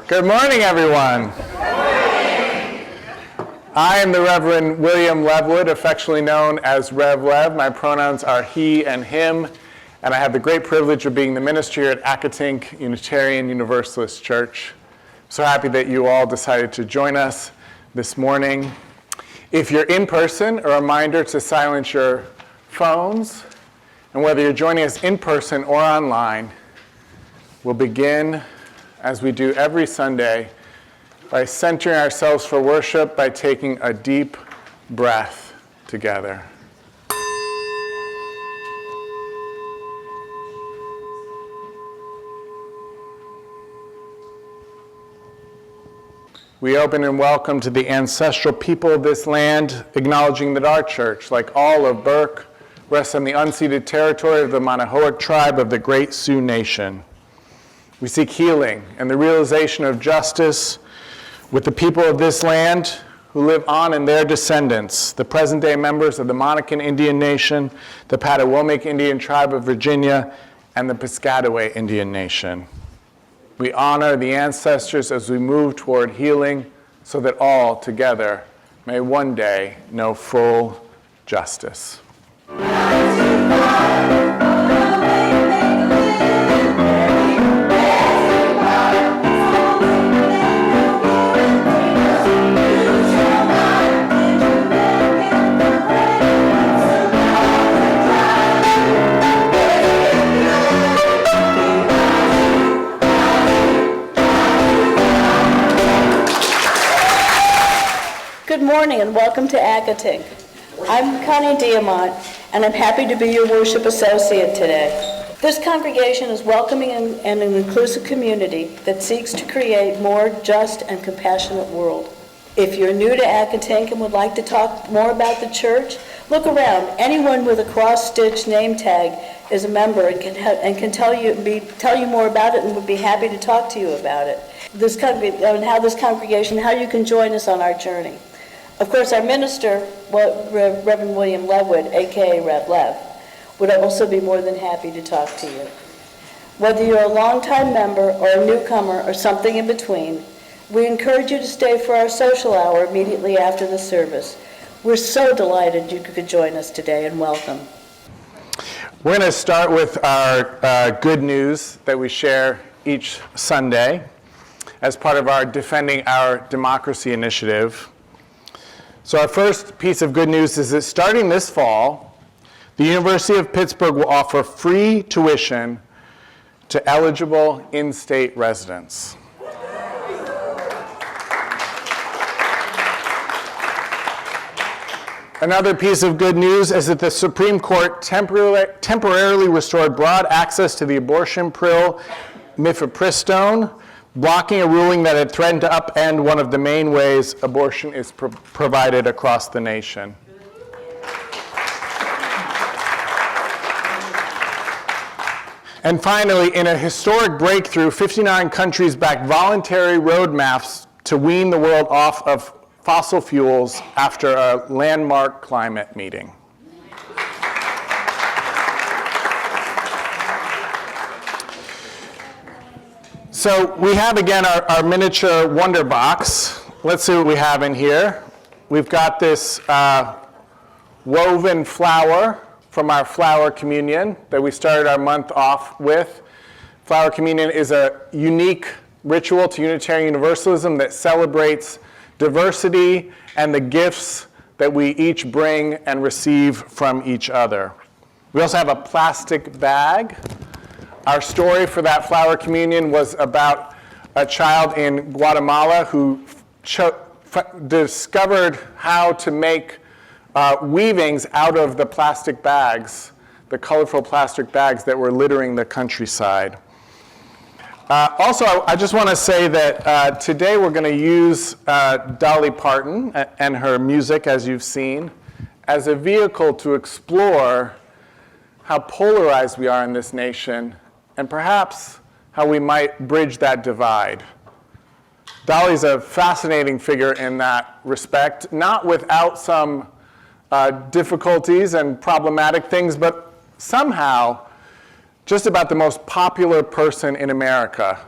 Good morning, everyone. Good morning. I am the Reverend William Levwood, affectionately known as Rev Lev. My pronouns are he and him, and I have the great privilege of being the minister here at Accotink, Unitarian Universalist Church. I'm so happy that you all decided to join us this morning. If you're in person, a reminder to silence your phones, and whether you're joining us in person or online, we'll begin, as we do every Sunday, by centering ourselves for worship by taking a deep breath together. We open and welcome to the ancestral people of this land, acknowledging that our church, like all of Burke, rests on the unceded territory of the Manahoac tribe of the Great Sioux Nation. We seek healing and the realization of justice with the people of this land who live on and their descendants, the present-day members of the Monacan Indian Nation, the Patawomic Indian Tribe of Virginia, and the Piscataway Indian Nation. We honor the ancestors as we move toward healing so that all together may one day know full justice. Good morning and welcome to Accotink. I'm Connie Diamont and I'm happy to be your worship associate today. This congregation is welcoming and an inclusive community that seeks to create a more just and compassionate world. If you're new to Accotink and would like to talk more about the church, look around. Anyone with a cross-stitch name tag is a member and can tell you more about it and would be happy to talk to you about it. How you can join us on our journey. Of course, our minister, Reverend William Levwood, a.k.a. Rev Lev, would also be more than happy to talk to you. Whether you're a longtime member or a newcomer or something in between, we encourage you to stay for our social hour immediately after the service. We're so delighted you could join us today, and welcome. We're going to start with our good news that we share each Sunday as part of our Defending Our Democracy initiative. So our first piece of good news is that starting this fall, the University of Pittsburgh will offer free tuition to eligible in-state residents. Another piece of good news is that the Supreme Court temporarily restored broad access to the abortion pill mifepristone, blocking a ruling that had threatened to upend one of the main ways abortion is provided across the nation. And finally, in a historic breakthrough, 59 countries backed voluntary roadmaps to wean the world off of fossil fuels after a landmark climate meeting. So we have, again, our miniature wonder box. Let's see what we have in here. We've got this woven flower from our flower communion that we started our month off with. Flower communion is a unique ritual to Unitarian Universalism that celebrates diversity and the gifts that we each bring and receive from each other. We also have a plastic bag. Our story for that flower communion was about a child in Guatemala who discovered how to make weavings out of the plastic bags, the colorful plastic bags that were littering the countryside. Also, I just want to say that today we're going to use Dolly Parton and her music, as you've seen, as a vehicle to explore how polarized we are in this nation and perhaps how we might bridge that divide. Dolly's a fascinating figure in that respect, not without some difficulties and problematic things, but somehow just about the most popular person in America.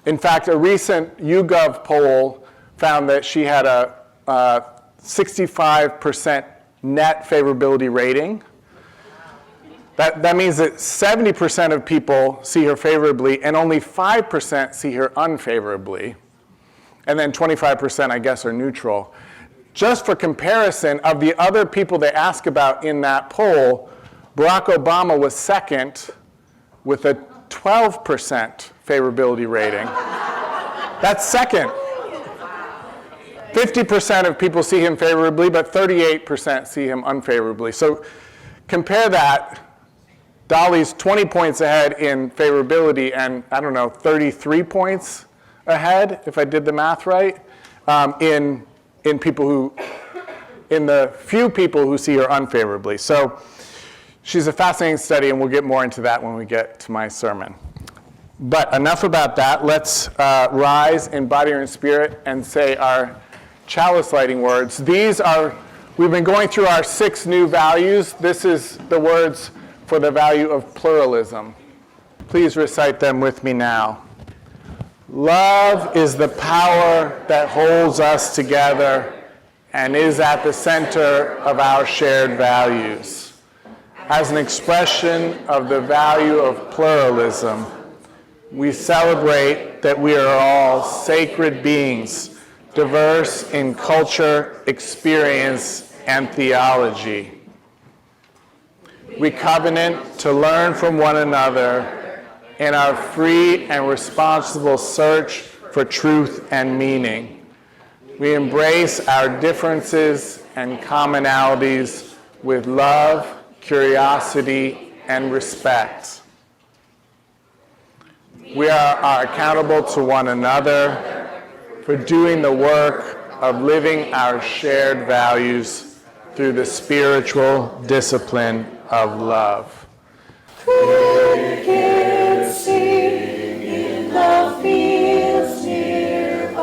In fact, a recent YouGov poll found that she had a 65% net favorability rating. That means that 70% of people see her favorably and only 5% see her unfavorably. And then 25%, I guess, are neutral. Just for comparison, of the other people they ask about in that poll, Barack Obama was second with a 12% favorability rating. That's second. 50% of people see him favorably, but 38% see him unfavorably. So compare that. Dolly's 20 points ahead in favorability and, 33 points ahead, if I did the math right, in the few people who see her unfavorably. So she's a fascinating study, and we'll get more into that when we get to my sermon. But enough about that. Let's rise in body and spirit and say our chalice lighting words. We've been going through our 6 new values. This is the words for the value of pluralism. Please recite them with me now. Love is the power that holds us together and is at the center of our shared values. As an expression of the value of pluralism, we celebrate that we are all sacred beings, diverse in culture, experience, and theology. We covenant to learn from one another in our free and responsible search for truth and meaning. We embrace our differences and commonalities with love, curiosity, and respect. We are accountable to one another for doing the work of living our shared values through the spiritual discipline of love. Crickets sing in the fields nearby,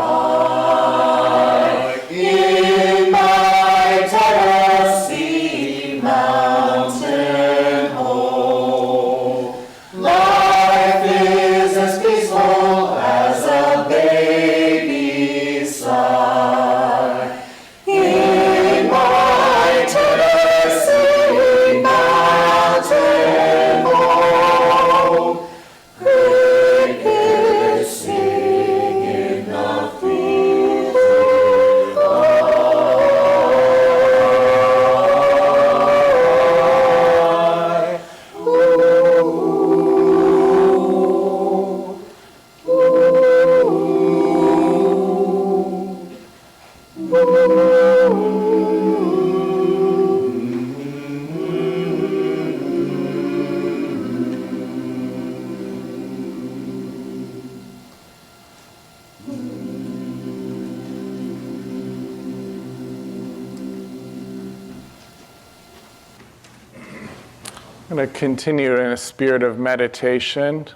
in my Tennessee mountain home. Life is as peaceful as a baby's sigh. In my Tennessee mountain home, crickets sing in the fields nearby. I'm going to continue in a spirit of meditation.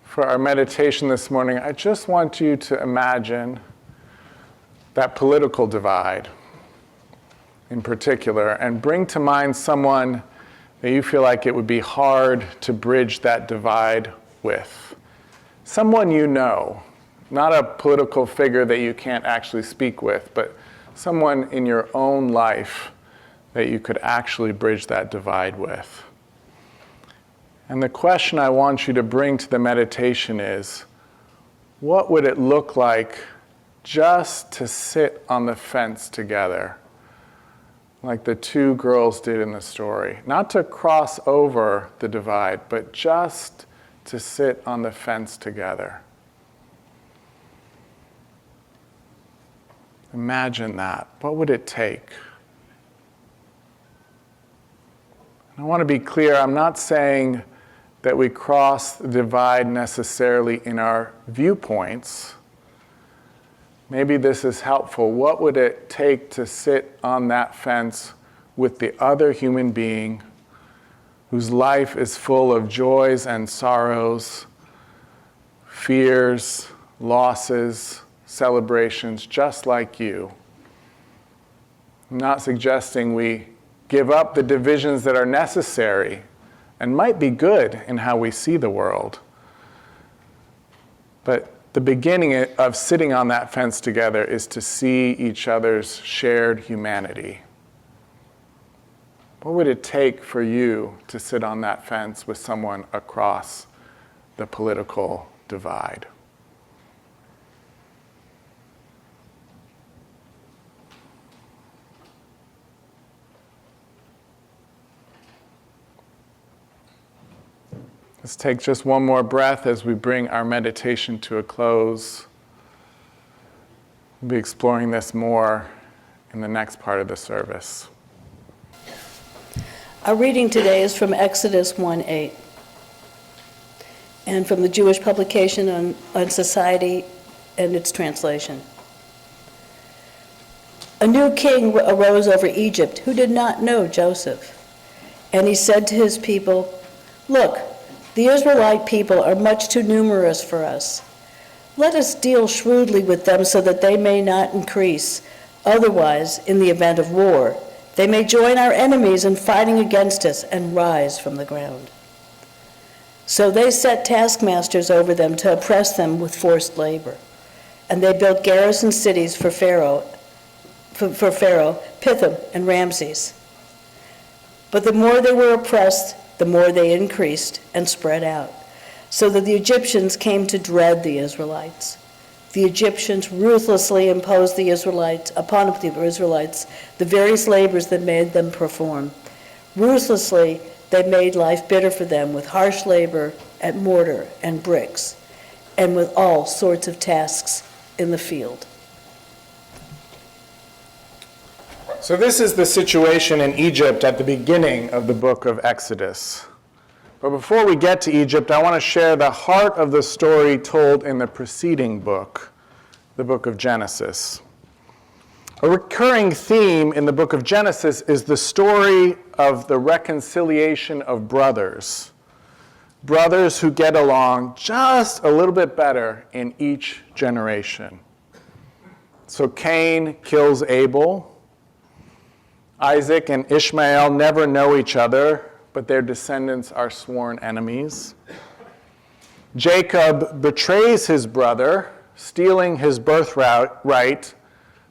For our meditation this morning, I just want you to imagine that political divide in particular, and bring to mind someone that you feel like it would be hard to bridge that divide with. Someone you know, not a political figure that you can't actually speak with, but someone in your own life that you could actually bridge that divide with. And the question I want you to bring to the meditation is, what would it look like just to sit on the fence together, like the 2 girls did in the story? Not to cross over the divide, but just to sit on the fence together. Imagine that. What would it take? I want to be clear, I'm not saying that we cross the divide necessarily in our viewpoints. Maybe this is helpful. What would it take to sit on that fence with the other human being whose life is full of joys and sorrows, fears, losses, celebrations, just like you? I'm not suggesting we give up the divisions that are necessary and might be good in how we see the world. But the beginning of sitting on that fence together is to see each other's shared humanity. What would it take for you to sit on that fence with someone across the political divide? Let's take just one more breath as we bring our meditation to a close. We'll be exploring this more in the next part of the service. Our reading today is from Exodus 1:8 and from the Jewish publication on society and its translation. A new king arose over Egypt who did not know Joseph. And he said to his people, "Look, the Israelite people are much too numerous for us. Let us deal shrewdly with them so that they may not increase. Otherwise, in the event of war, they may join our enemies in fighting against us and rise from the ground." So they set taskmasters over them to oppress them with forced labor. And they built garrison cities for Pharaoh, Pithom and Ramses. But the more they were oppressed, the more they increased and spread out, so that the Egyptians came to dread the Israelites. The Egyptians ruthlessly imposed upon the Israelites the various labors that made them perform. Ruthlessly, they made life bitter for them with harsh labor at mortar and bricks, and with all sorts of tasks in the field. So this is the situation in Egypt at the beginning of the book of Exodus. But before we get to Egypt, I want to share the heart of the story told in the preceding book, the book of Genesis. A recurring theme in the book of Genesis is the story of the reconciliation of brothers. Brothers who get along just a little bit better in each generation. So Cain kills Abel. Isaac and Ishmael never know each other, but their descendants are sworn enemies. Jacob betrays his brother, stealing his birthright,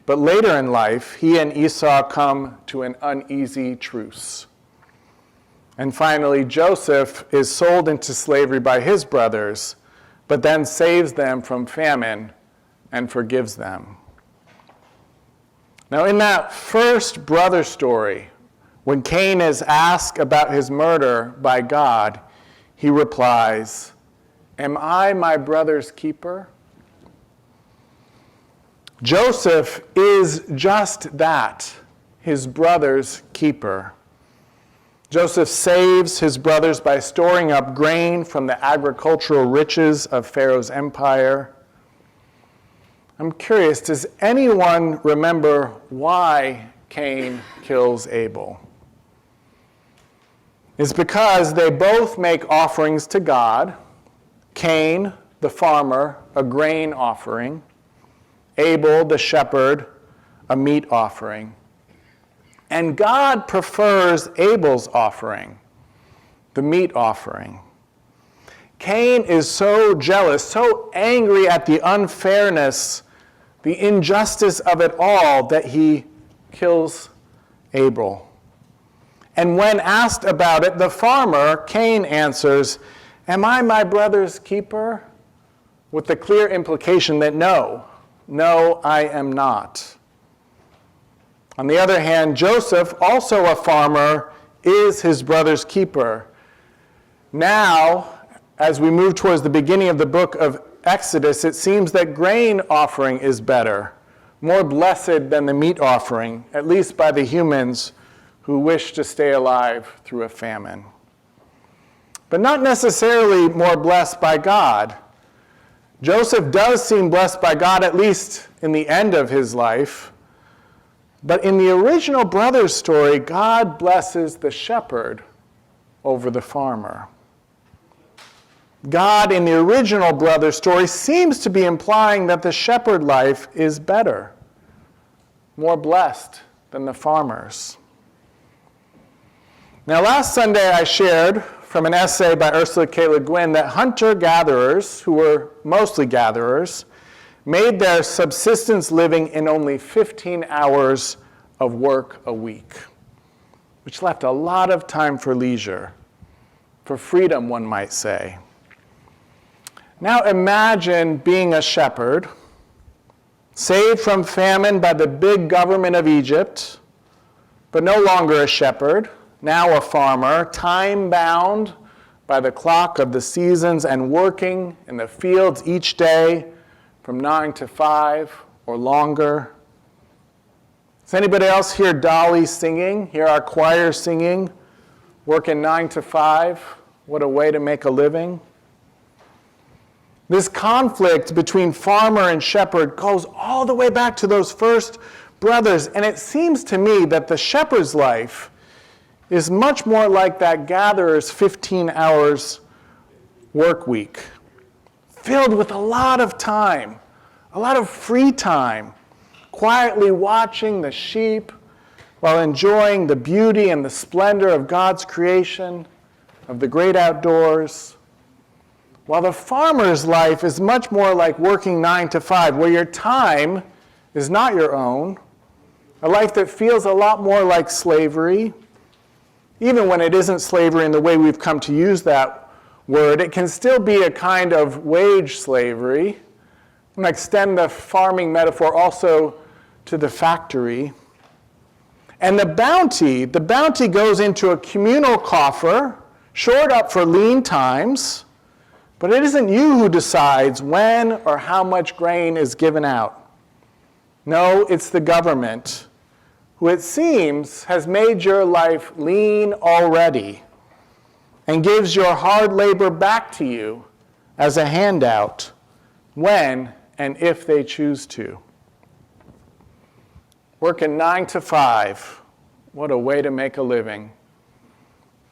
but later in life, he and Esau come to an uneasy truce. And finally, Joseph is sold into slavery by his brothers, but then saves them from famine and forgives them. Now, in that first brother story, when Cain is asked about his murder by God, he replies, "Am I my brother's keeper?" Joseph is just that, his brother's keeper. Joseph saves his brothers by storing up grain from the agricultural riches of Pharaoh's empire. I'm curious, does anyone remember why Cain kills Abel? It's because they both make offerings to God. Cain, the farmer, a grain offering. Abel, the shepherd, a meat offering. And God prefers Abel's offering, the meat offering. Cain is so jealous, so angry at the unfairness, the injustice of it all, that he kills Abel. And when asked about it, the farmer, Cain, answers, "Am I my brother's keeper?" with the clear implication that no, I am not. On the other hand, Joseph, also a farmer, is his brother's keeper. Now, as we move towards the beginning of the book of Exodus, it seems that grain offering is better, more blessed than the meat offering, at least by the humans who wish to stay alive through a famine. But not necessarily more blessed by God. Joseph does seem blessed by God, at least in the end of his life. But in the original brothers story, God blesses the shepherd over the farmer. God, in the original brother story, seems to be implying that the shepherd life is better, more blessed than the farmer's. Now, last Sunday I shared from an essay by Ursula K. Le Guin that hunter-gatherers, who were mostly gatherers, made their subsistence living in only 15 hours of work a week, which left a lot of time for leisure, for freedom, one might say. Now imagine being a shepherd, saved from famine by the big government of Egypt, but no longer a shepherd, now a farmer, time-bound by the clock of the seasons and working in the fields each day from 9 to 5 or longer. Does anybody else hear Dolly singing, hear our choir singing, working 9 to 5? What a way to make a living. This conflict between farmer and shepherd goes all the way back to those first brothers, and it seems to me that the shepherd's life is much more like that gatherer's 15 hours work week, filled with a lot of time, a lot of free time, quietly watching the sheep while enjoying the beauty and the splendor of God's creation, of the great outdoors. While the farmer's life is much more like working 9 to 5, where your time is not your own, a life that feels a lot more like slavery. Even when it isn't slavery in the way we've come to use that word, it can still be a kind of wage slavery. I'm going to extend the farming metaphor also to the factory. And the bounty goes into a communal coffer, shored up for lean times, but it isn't you who decides when or how much grain is given out. No, it's the government, who it seems has made your life lean already and gives your hard labor back to you as a handout when and if they choose to. Working 9 to 5, what a way to make a living.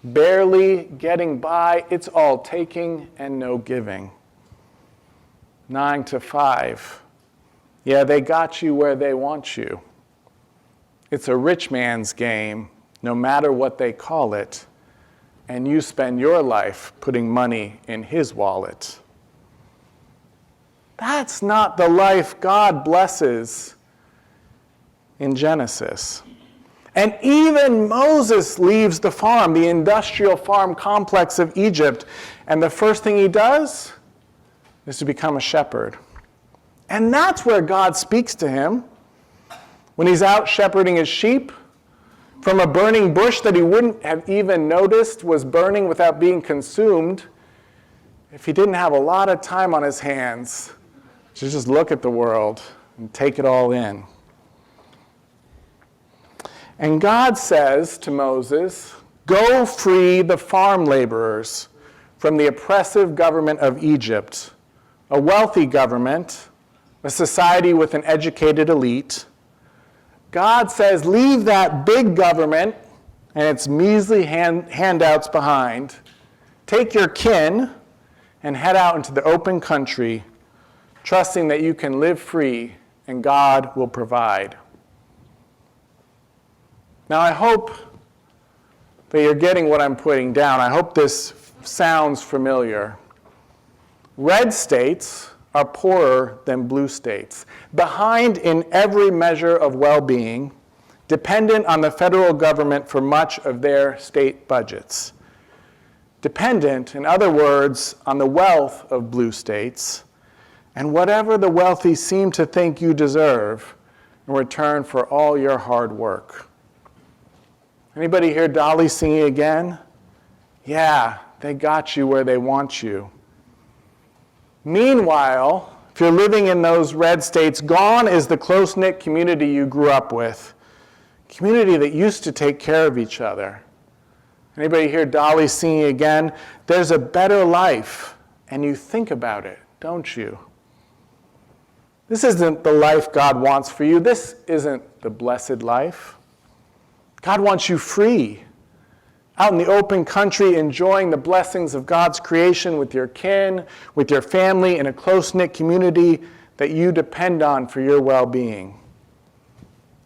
Barely getting by, it's all taking and no giving. 9 to 5, yeah, they got you where they want you. It's a rich man's game, no matter what they call it, and you spend your life putting money in his wallet. That's not the life God blesses in Genesis. And even Moses leaves the farm, the industrial farm complex of Egypt, and the first thing he does is to become a shepherd. And that's where God speaks to him. When he's out shepherding his sheep from a burning bush that he wouldn't have even noticed was burning without being consumed if he didn't have a lot of time on his hands to just look at the world and take it all in. And God says to Moses, "Go free the farm laborers from the oppressive government of Egypt," a wealthy government, a society with an educated elite. God says, leave that big government and its measly handouts behind. Take your kin and head out into the open country, trusting that you can live free and God will provide. Now, I hope that you're getting what I'm putting down. I hope this sounds familiar. Red states are poorer than blue states, behind in every measure of well-being, dependent on the federal government for much of their state budgets. Dependent, in other words, on the wealth of blue states, and whatever the wealthy seem to think you deserve in return for all your hard work. Anybody hear Dolly singing again? Yeah, they got you where they want you. Meanwhile, if you're living in those red states, gone is the close-knit community you grew up with. Community that used to take care of each other. Anybody hear Dolly singing again? There's a better life, and you think about it, don't you? This isn't the life God wants for you. This isn't the blessed life. God wants you free, out in the open country, enjoying the blessings of God's creation with your kin, with your family, in a close-knit community that you depend on for your well-being.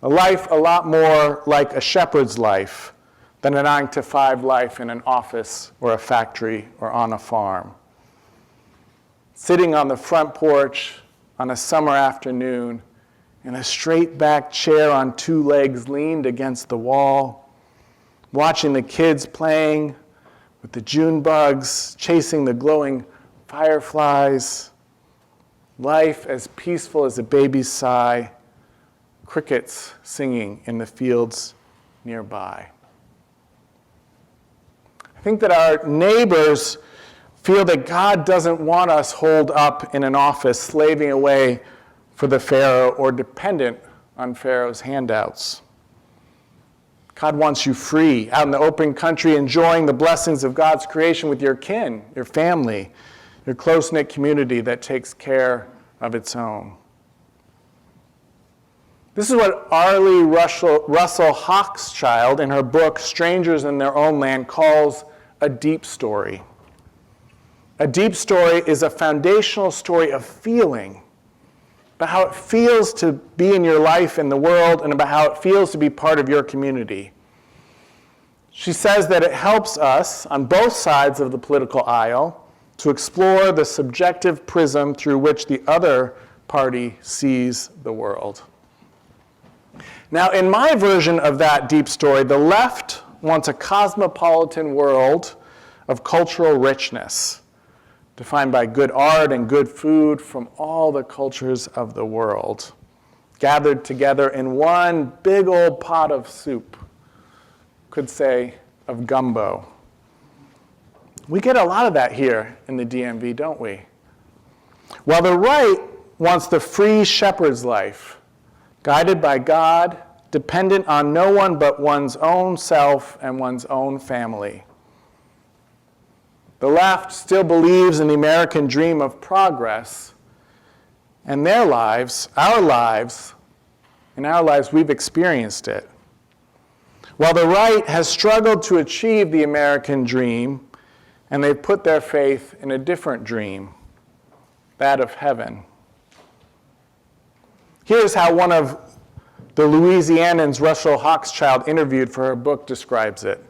A life a lot more like a shepherd's life than a 9-to-5 life in an office or a factory or on a farm. Sitting on the front porch on a summer afternoon in a straight-back chair on 2 legs leaned against the wall, watching the kids playing with the June bugs, chasing the glowing fireflies, life as peaceful as a baby's sigh, crickets singing in the fields nearby. I think that our neighbors feel that God doesn't want us holed up in an office slaving away for the Pharaoh or dependent on Pharaoh's handouts. God wants you free, out in the open country, enjoying the blessings of God's creation with your kin, your family, your close-knit community that takes care of its own. This is what Arlie Russell Hochschild, in her book, Strangers in Their Own Land, calls a deep story. A deep story is a foundational story of feeling, about how it feels to be in your life in the world and about how it feels to be part of your community. She says that it helps us, on both sides of the political aisle, to explore the subjective prism through which the other party sees the world. Now, in my version of that deep story, the left wants a cosmopolitan world of cultural richness, defined by good art and good food from all the cultures of the world, gathered together in one big old pot of soup, could say of gumbo. We get a lot of that here in the DMV, don't we? While the right wants the free shepherd's life, guided by God, dependent on no one but one's own self and one's own family. The left still believes in the American dream of progress, and their lives, in our lives, we've experienced it. While the right has struggled to achieve the American dream, and they've put their faith in a different dream, that of heaven. Here's how one of the Louisianans Russell Hochschild interviewed for her book describes it.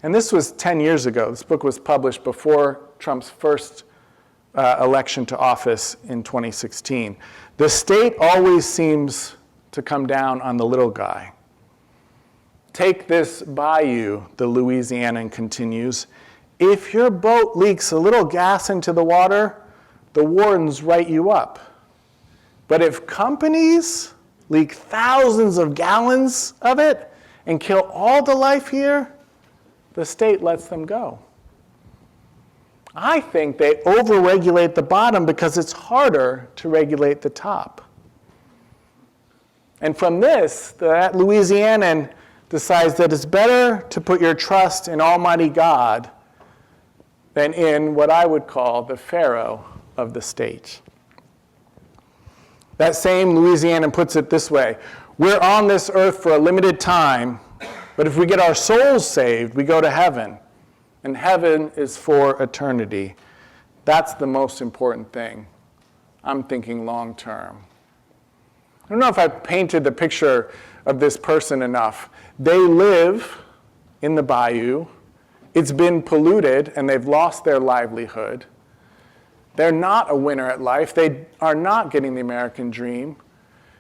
And this was 10 years ago. This book was published before Trump's first election to office in 2016. The state always seems to come down on the little guy. Take this bayou, the Louisianan continues. If your boat leaks a little gas into the water, the wardens write you up. But if companies leak thousands of gallons of it and kill all the life here, the state lets them go. I think they overregulate the bottom because it's harder to regulate the top. And from this, that Louisianan decides that it's better to put your trust in Almighty God than in what I would call the Pharaoh of the state. That same Louisianan puts it this way: we're on this earth for a limited time, but if we get our souls saved, we go to heaven. And heaven is for eternity. That's the most important thing. I'm thinking long term. I don't know if I've painted the picture of this person enough. They live in the bayou. It's been polluted, and they've lost their livelihood. They're not a winner at life. They are not getting the American dream.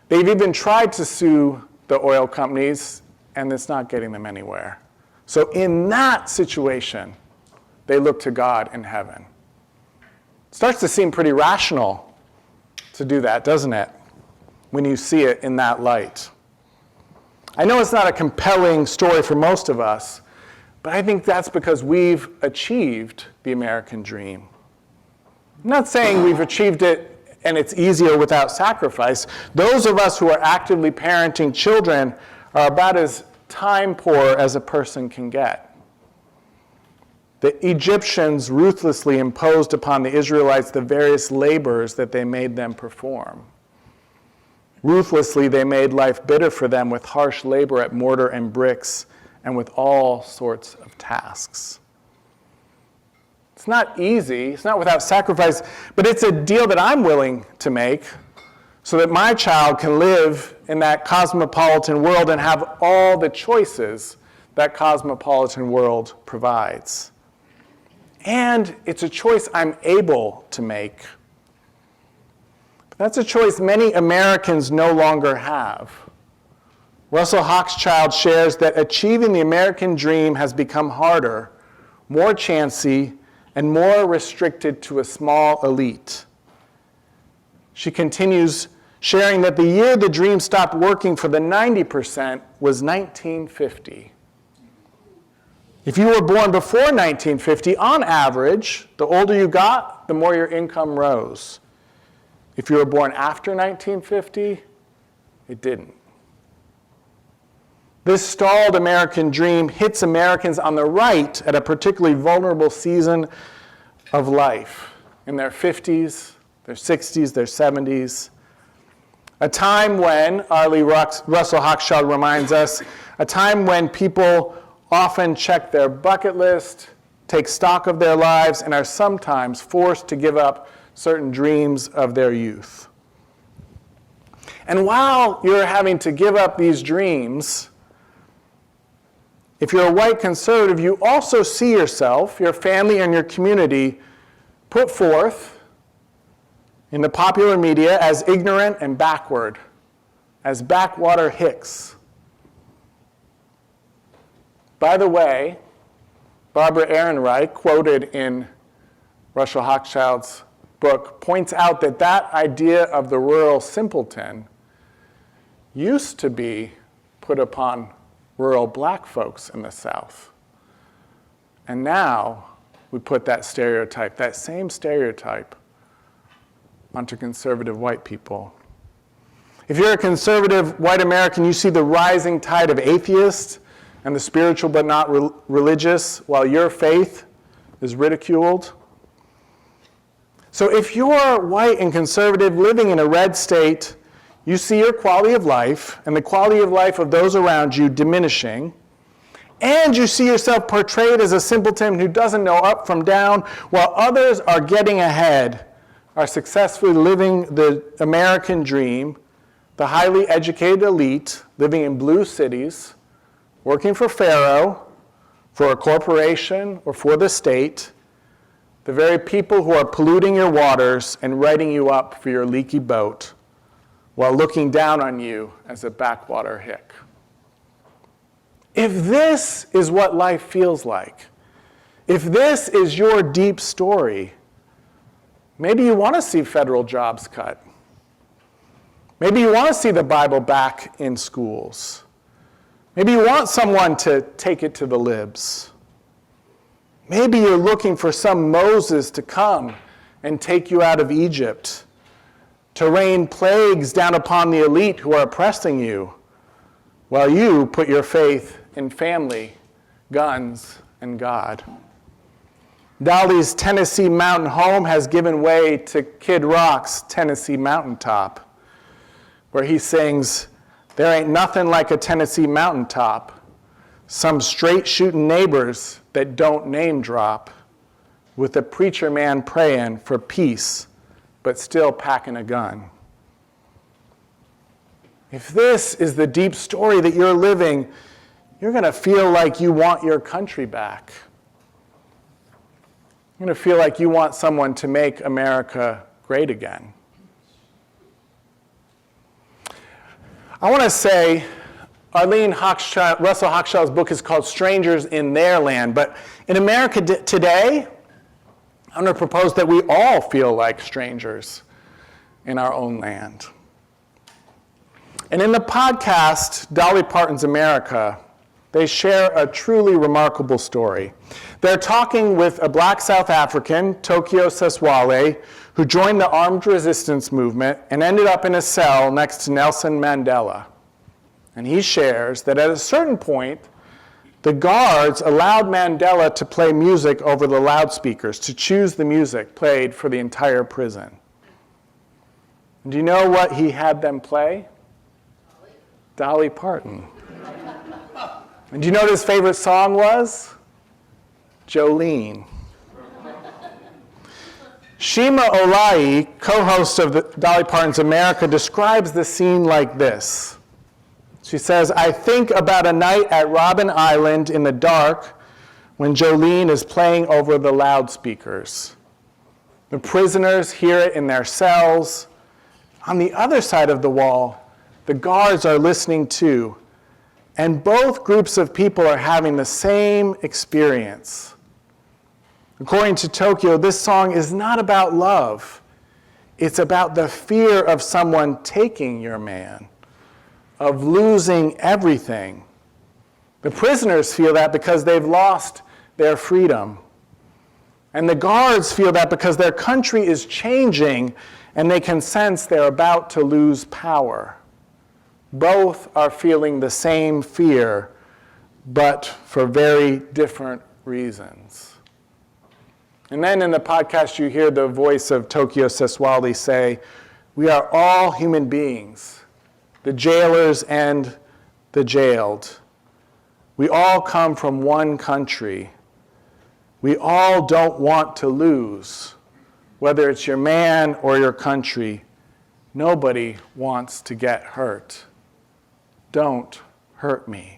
They've even tried to sue the oil companies, and it's not getting them anywhere. So in that situation, they look to God in heaven. It starts to seem pretty rational to do that, doesn't it? When you see it in that light. I know it's not a compelling story for most of us, but I think that's because we've achieved the American dream. I'm not saying we've achieved it and it's easier without sacrifice. Those of us who are actively parenting children are about as time poor as a person can get. The Egyptians ruthlessly imposed upon the Israelites the various labors that they made them perform. Ruthlessly, they made life bitter for them with harsh labor at mortar and bricks and with all sorts of tasks. It's not easy, it's not without sacrifice, but it's a deal that I'm willing to make so that my child can live in that cosmopolitan world and have all the choices that cosmopolitan world provides. And it's a choice I'm able to make. But that's a choice many Americans no longer have. Russell Hochschild shares that achieving the American dream has become harder, more chancy, and more restricted to a small elite. She continues, sharing that the year the dream stopped working for the 90% was 1950. If you were born before 1950, on average, the older you got, the more your income rose. If you were born after 1950, it didn't. This stalled American dream hits Americans on the right at a particularly vulnerable season of life, in their 50s, their 60s, their 70s. A time when, Arlie Russell Hochschild reminds us, a time when people often check their bucket list, take stock of their lives, and are sometimes forced to give up certain dreams of their youth. And while you're having to give up these dreams, if you're a white conservative, you also see yourself, your family, and your community put forth in the popular media as ignorant and backward, as backwater hicks. By the way, Barbara Ehrenreich, quoted in Russell Hochschild's book, points out that that idea of the rural simpleton used to be put upon rural black folks in the South. And now we put that stereotype, that same stereotype, onto conservative white people. If you're a conservative white American, you see the rising tide of atheists and the spiritual but not religious, while your faith is ridiculed. So if you're white and conservative living in a red state, you see your quality of life and the quality of life of those around you diminishing, and you see yourself portrayed as a simpleton who doesn't know up from down, while others are getting ahead, are successfully living the American dream, the highly educated elite living in blue cities, working for Pharaoh, for a corporation, or for the state, the very people who are polluting your waters and writing you up for your leaky boat, while looking down on you as a backwater hick. If this is what life feels like, if this is your deep story, maybe you want to see federal jobs cut. Maybe you want to see the Bible back in schools. Maybe you want someone to take it to the libs. Maybe you're looking for some Moses to come and take you out of Egypt, to rain plagues down upon the elite who are oppressing you, while you put your faith in family, guns, and God. Dolly's Tennessee mountain home has given way to Kid Rock's Tennessee mountaintop, where he sings, "There ain't nothing like a Tennessee mountaintop, some straight-shooting neighbors that don't name drop, with a preacher man praying for peace, but still packing a gun." If this is the deep story that you're living, you're going to feel like you want your country back. You're going to feel like you want someone to make America great again. I want to say, Russell Hochschild's book is called Strangers in Their Land, but in America today, I'm going to propose that we all feel like strangers in our own land. And in the podcast, Dolly Parton's America, they share a truly remarkable story. They're talking with a black South African, Tokyo Seswale, who joined the armed resistance movement and ended up in a cell next to Nelson Mandela. And he shares that at a certain point, the guards allowed Mandela to play music over the loudspeakers, to choose the music played for the entire prison. And do you know what he had them play? Dolly Parton. And do you know what his favorite song was? Jolene. Shima Olai, co-host of Dolly Parton's America, describes the scene like this. She says, I think about a night at Robben Island in the dark when Jolene is playing over the loudspeakers. The prisoners hear it in their cells. On the other side of the wall, the guards are listening too. And both groups of people are having the same experience. According to Tokyo, this song is not about love. It's about the fear of someone taking your man, of losing everything. The prisoners feel that because they've lost their freedom. And the guards feel that because their country is changing and they can sense they're about to lose power. Both are feeling the same fear, but for very different reasons. And then in the podcast, you hear the voice of Tokyo Seswali say, we are all human beings, the jailers and the jailed. We all come from one country. We all don't want to lose, whether it's your man or your country. Nobody wants to get hurt. Don't hurt me.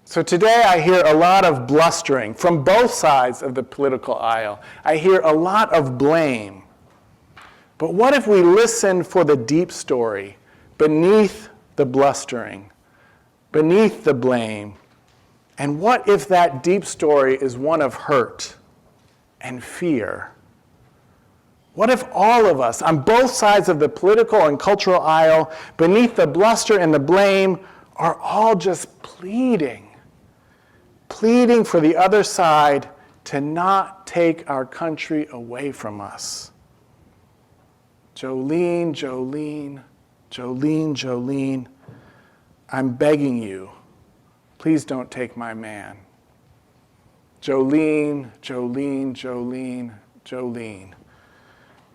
So today I hear a lot of blustering from both sides of the political aisle. I hear a lot of blame. But what if we listen for the deep story beneath the blustering, beneath the blame? And what if that deep story is one of hurt and fear? What if all of us, on both sides of the political and cultural aisle, beneath the bluster and the blame, are all just pleading for the other side to not take our country away from us? Jolene, Jolene, Jolene, Jolene, I'm begging you, please don't take my man. Jolene, Jolene, Jolene, Jolene,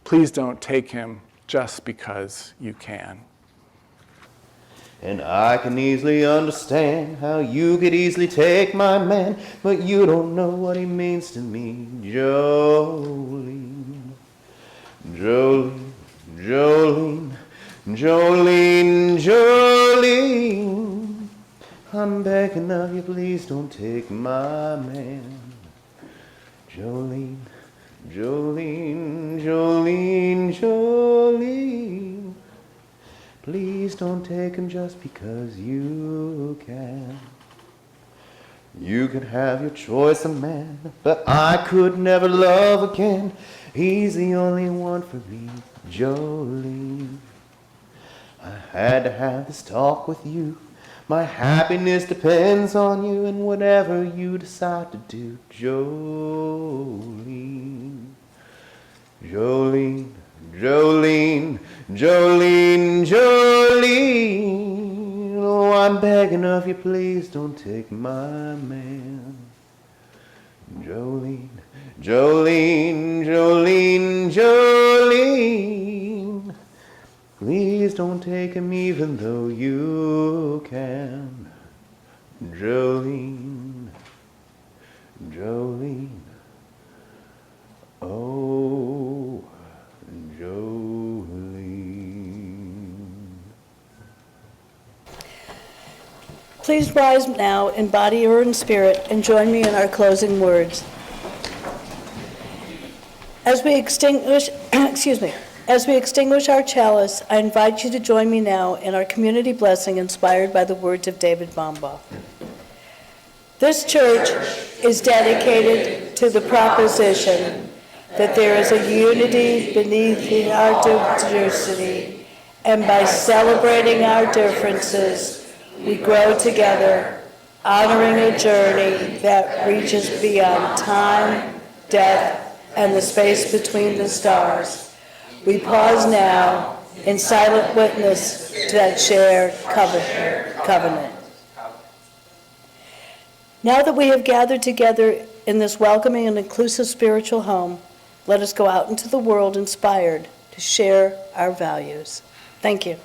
please don't take him just because you can. And I can easily understand how you could easily take my man, but you don't know what he means to me. Jolene, Jolene, Jolene, Jolene, Jolene, I'm begging of you, please don't take my man. Jolene, Jolene, Jolene, Jolene, please don't take him just because you can. You can have your choice of man, but I could never love again. He's the only one for me, Jolene. I had to have this talk with you. My happiness depends on you and whatever you decide to do, Jolene. Jolene, Jolene, Jolene, Jolene, oh, I'm begging of you, please don't take my man. Jolene, Jolene, Jolene, Jolene, please don't take him even though you can. Jolene, Jolene, oh, Jolene. Please rise now in body or in spirit and join me in our closing words. As we extinguish, as we extinguish our chalice, I invite you to join me now in our community blessing inspired by the words of David Bombaugh. This church is dedicated to the proposition that there is a unity beneath our diversity, and by celebrating our differences, we grow together, honoring a journey that reaches beyond time, death, and the space between the stars. We pause now in silent witness to that shared covenant. Now that we have gathered together in this welcoming and inclusive spiritual home, let us go out into the world inspired to share our values. Thank you.